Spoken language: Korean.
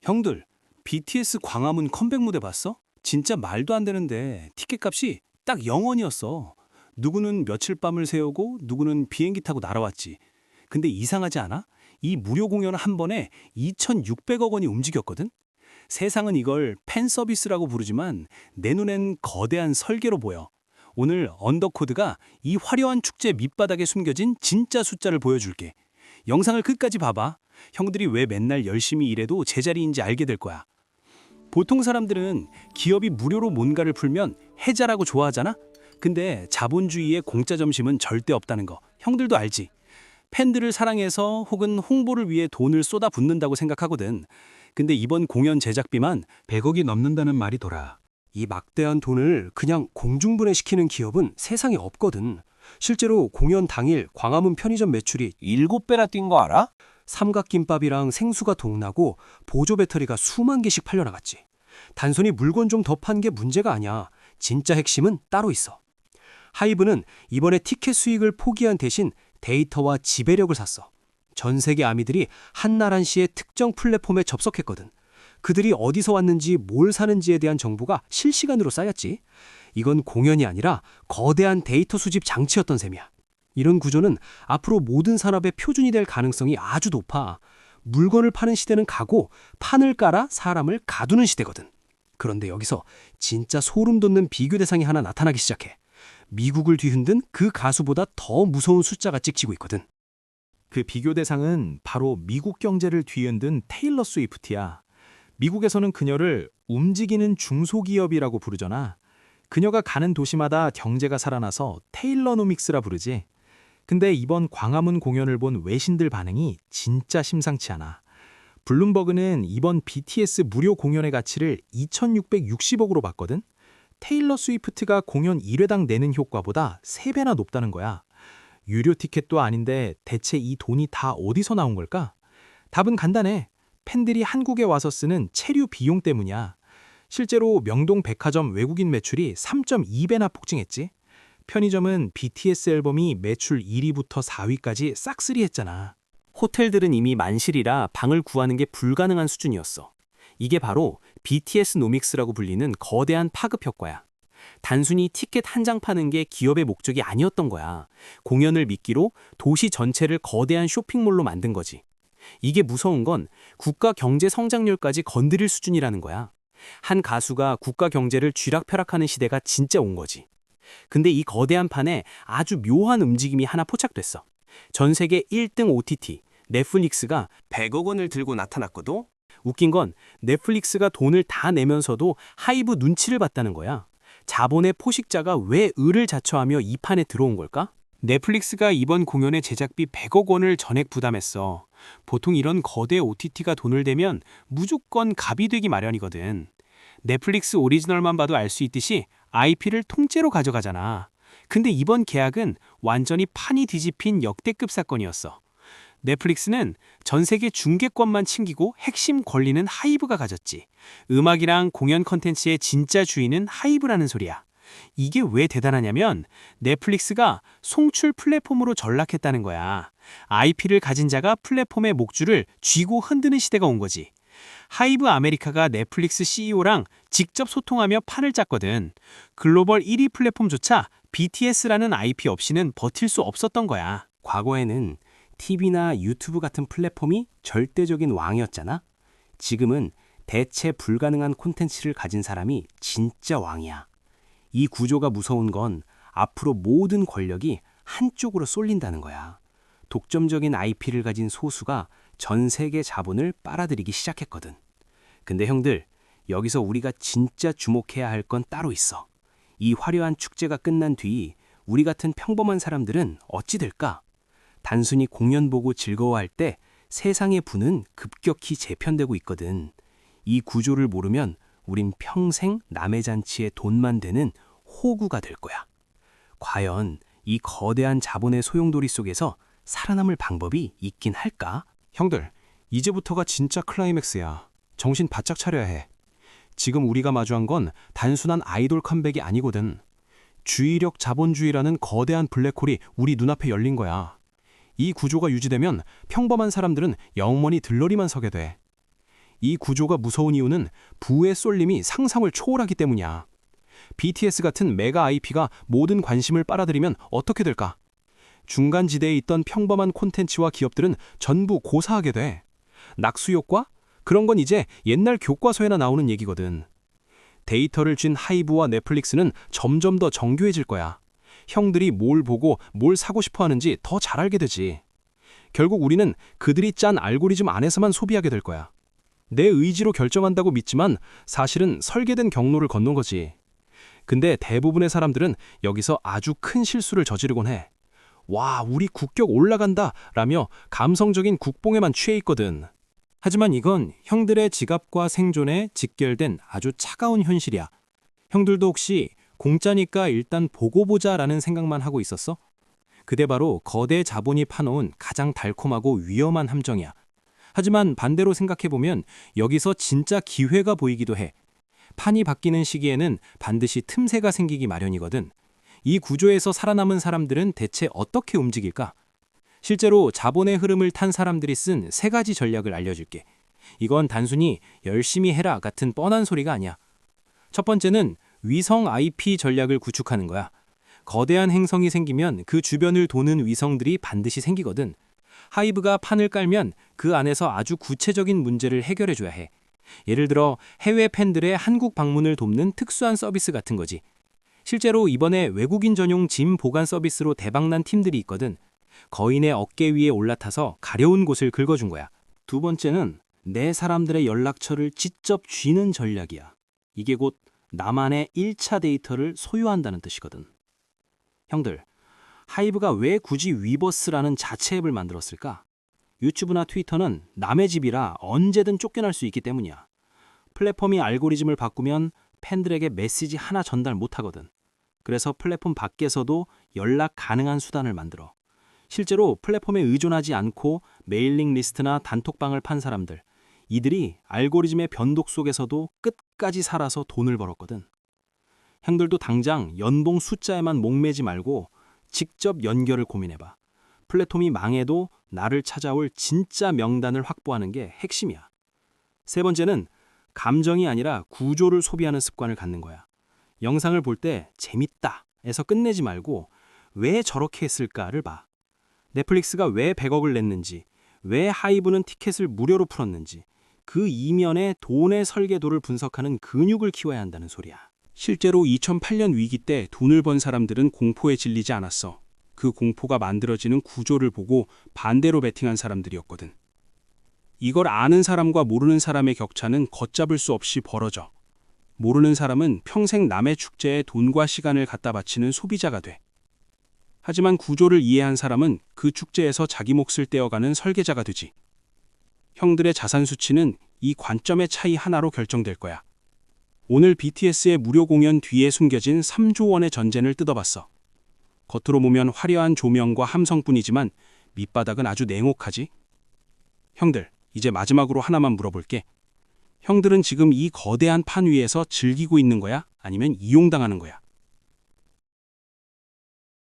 형들, BTS 광화문 컴백 무대 봤어? 진짜 말도 안 되는데 티켓값이 딱 0원이었어. 누구는 며칠 밤을 새우고 누구는 비행기 타고 날아왔지. 근데 이상하지 않아? 이 무료 공연 한 번에 2,600억 원이 움직였거든? 세상은 이걸 팬 서비스라고 부르지만 내 눈엔 거대한 설계로 보여. 오늘 언더코드가 이 화려한 축제 밑바닥에 숨겨진 진짜 숫자를 보여줄게. 영상을 끝까지 봐봐. 형들이 왜 맨날 열심히 일해도 제자리인지 알게 될 거야. 보통 사람들은 기업이 무료로 뭔가를 풀면 해자라고 좋아하잖아? 근데 자본주의의 공짜 점심은 절대 없다는 거 형들도 알지? 팬들을 사랑해서 혹은 홍보를 위해 돈을 쏟아붓는다고 생각하거든. 근데 이번 공연 제작비만 100억이 넘는다는 말이 돌아. 이 막대한 돈을 그냥 공중분해시키는 기업은 세상에 없거든. 실제로 공연 당일 광화문 편의점 매출이 7배나 뛴 거 알아? 삼각김밥이랑 생수가 동나고 보조 배터리가 수만 개씩 팔려나갔지. 단순히 물건 좀 더 판 게 문제가 아니야. 진짜 핵심은 따로 있어. 하이브는 이번에 티켓 수익을 포기한 대신 데이터와 지배력을 샀어. 전 세계 아미들이 한나란시의 특정 플랫폼에 접속했거든. 그들이 어디서 왔는지 뭘 사는지에 대한 정보가 실시간으로 쌓였지. 이건 공연이 아니라 거대한 데이터 수집 장치였던 셈이야. 이런 구조는 앞으로 모든 산업의 표준이 될 가능성이 아주 높아. 물건을 파는 시대는 가고 판을 깔아 사람을 가두는 시대거든. 그런데 여기서 진짜 소름 돋는 비교 대상이 하나 나타나기 시작해. 미국을 뒤흔든 그 가수보다 더 무서운 숫자가 찍히고 있거든. 그 비교 대상은 바로 미국 경제를 뒤흔든 테일러 스위프트야. 미국에서는 그녀를 움직이는 중소기업이라고 부르잖아. 그녀가 가는 도시마다 경제가 살아나서 테일러노믹스라 부르지. 근데 이번 광화문 공연을 본 외신들 반응이 진짜 심상치 않아. 블룸버그는 이번 BTS 무료 공연의 가치를 2,660억으로 봤거든. 테일러 스위프트가 공연 1회당 내는 효과보다 3배나 높다는 거야. 유료 티켓도 아닌데 대체 이 돈이 다 어디서 나온 걸까? 답은 간단해. 팬들이 한국에 와서 쓰는 체류 비용 때문이야. 실제로 명동 백화점 외국인 매출이 3.2배나 폭증했지. 편의점은 BTS 앨범이 매출 1위부터 4위까지 싹쓸이했잖아. 호텔들은 이미 만실이라 방을 구하는 게 불가능한 수준이었어. 이게 바로 BTS 노믹스라고 불리는 거대한 파급 효과야. 단순히 티켓 한 장 파는 게 기업의 목적이 아니었던 거야. 공연을 미끼로 도시 전체를 거대한 쇼핑몰로 만든 거지. 이게 무서운 건 국가 경제 성장률까지 건드릴 수준이라는 거야. 한 가수가 국가 경제를 쥐락펴락하는 시대가 진짜 온 거지. 근데 이 거대한 판에 아주 묘한 움직임이 하나 포착됐어. 전 세계 1등 OTT, 넷플릭스가 100억 원을 들고 나타났거든? 웃긴 건 넷플릭스가 돈을 다 내면서도 하이브 눈치를 봤다는 거야. 자본의 포식자가 왜 을을 자처하며 이 판에 들어온 걸까? 넷플릭스가 이번 공연의 제작비 100억 원을 전액 부담했어. 보통 이런 거대 OTT가 돈을 대면 무조건 갑이 되기 마련이거든. 넷플릭스 오리지널만 봐도 알 수 있듯이 IP를 통째로 가져가잖아. 근데 이번 계약은 완전히 판이 뒤집힌 역대급 사건이었어. 넷플릭스는 전 세계 중계권만 챙기고 핵심 권리는 하이브가 가졌지. 음악이랑 공연 컨텐츠의 진짜 주인은 하이브라는 소리야. 이게 왜 대단하냐면 넷플릭스가 송출 플랫폼으로 전락했다는 거야. IP를 가진 자가 플랫폼의 목줄을 쥐고 흔드는 시대가 온 거지. 하이브 아메리카가 넷플릭스 CEO랑 직접 소통하며 판을 짰거든. 글로벌 1위 플랫폼조차 BTS라는 IP 없이는 버틸 수 없었던 거야. 과거에는 TV나 유튜브 같은 플랫폼이 절대적인 왕이었잖아. 지금은 대체 불가능한 콘텐츠를 가진 사람이 진짜 왕이야. 이 구조가 무서운 건 앞으로 모든 권력이 한쪽으로 쏠린다는 거야. 독점적인 IP를 가진 소수가 전 세계 자본을 빨아들이기 시작했거든. 근데 형들, 여기서 우리가 진짜 주목해야 할 건 따로 있어. 이 화려한 축제가 끝난 뒤 우리 같은 평범한 사람들은 어찌 될까? 단순히 공연 보고 즐거워할 때 세상의 분은 급격히 재편되고 있거든. 이 구조를 모르면 우린 평생 남의 잔치에 돈만 되는 호구가 될 거야. 과연 이 거대한 자본의 소용돌이 속에서 살아남을 방법이 있긴 할까? 형들, 이제부터가 진짜 클라이맥스야. 정신 바짝 차려야 해. 지금 우리가 마주한 건 단순한 아이돌 컴백이 아니거든. 주의력 자본주의라는 거대한 블랙홀이 우리 눈앞에 열린 거야. 이 구조가 유지되면 평범한 사람들은 영원히 들러리만 서게 돼. 이 구조가 무서운 이유는 부의 쏠림이 상상을 초월하기 때문이야. BTS 같은 메가 IP가 모든 관심을 빨아들이면 어떻게 될까? 중간 지대에 있던 평범한 콘텐츠와 기업들은 전부 고사하게 돼. 낙수 효과? 그런 건 이제 옛날 교과서에나 나오는 얘기거든. 데이터를 쥔 하이브와 넷플릭스는 점점 더 정교해질 거야. 형들이 뭘 보고 뭘 사고 싶어 하는지 더 잘 알게 되지. 결국 우리는 그들이 짠 알고리즘 안에서만 소비하게 될 거야. 내 의지로 결정한다고 믿지만 사실은 설계된 경로를 걷는 거지. 근데 대부분의 사람들은 여기서 아주 큰 실수를 저지르곤 해. 와, 우리 국격 올라간다 라며 감성적인 국뽕에만 취해 있거든. 하지만 이건 형들의 지갑과 생존에 직결된 아주 차가운 현실이야. 형들도 혹시 공짜니까 일단 보고 보자라는 생각만 하고 있었어? 그게 바로 거대 자본이 파놓은 가장 달콤하고 위험한 함정이야. 하지만 반대로 생각해보면 여기서 진짜 기회가 보이기도 해. 판이 바뀌는 시기에는 반드시 틈새가 생기기 마련이거든. 이 구조에서 살아남은 사람들은 대체 어떻게 움직일까? 실제로 자본의 흐름을 탄 사람들이 쓴 3가지 전략을 알려줄게. 이건 단순히 열심히 해라 같은 뻔한 소리가 아니야. 첫 번째는 위성 IP 전략을 구축하는 거야. 거대한 행성이 생기면 그 주변을 도는 위성들이 반드시 생기거든. 하이브가 판을 깔면 그 안에서 아주 구체적인 문제를 해결해줘야 해. 예를 들어 해외 팬들의 한국 방문을 돕는 특수한 서비스 같은 거지. 실제로 이번에 외국인 전용 짐 보관 서비스로 대박난 팀들이 있거든. 거인의 어깨 위에 올라타서 가려운 곳을 긁어준 거야. 두 번째는 내 사람들의 연락처를 직접 쥐는 전략이야. 이게 곧 나만의 1차 데이터를 소유한다는 뜻이거든. 형들, 하이브가 왜 굳이 위버스라는 자체 앱을 만들었을까? 유튜브나 트위터는 남의 집이라 언제든 쫓겨날 수 있기 때문이야. 플랫폼이 알고리즘을 바꾸면 팬들에게 메시지 하나 전달 못하거든. 그래서 플랫폼 밖에서도 연락 가능한 수단을 만들어. 실제로 플랫폼에 의존하지 않고 메일링 리스트나 단톡방을 판 사람들, 이들이 알고리즘의 변독 속에서도 끝까지 살아서 돈을 벌었거든. 형들도 당장 연봉 숫자에만 목매지 말고 직접 연결을 고민해봐. 플랫폼이 망해도 나를 찾아올 진짜 명단을 확보하는 게 핵심이야. 세 번째는 감정이 아니라 구조를 소비하는 습관을 갖는 거야. 영상을 볼 때 재밌다 에서 끝내지 말고 왜 저렇게 했을까를 봐. 넷플릭스가 왜 100억을 냈는지, 왜 하이브는 티켓을 무료로 풀었는지, 그 이면의 돈의 설계도를 분석하는 근육을 키워야 한다는 소리야. 실제로 2008년 위기 때 돈을 번 사람들은 공포에 질리지 않았어. 그 공포가 만들어지는 구조를 보고 반대로 베팅한 사람들이었거든. 이걸 아는 사람과 모르는 사람의 격차는 걷잡을 수 없이 벌어져. 모르는 사람은 평생 남의 축제에 돈과 시간을 갖다 바치는 소비자가 돼. 하지만 구조를 이해한 사람은 그 축제에서 자기 몫을 떼어가는 설계자가 되지. 형들의 자산 수치는 이 관점의 차이 하나로 결정될 거야. 오늘 BTS의 무료 공연 뒤에 숨겨진 3조 원의 전쟁을 뜯어봤어. 겉으로 보면 화려한 조명과 함성뿐이지만 밑바닥은 아주 냉혹하지. 형들, 이제 마지막으로 하나만 물어볼게. 형들은 지금 이 거대한 판 위에서 즐기고 있는 거야? 아니면 이용당하는 거야?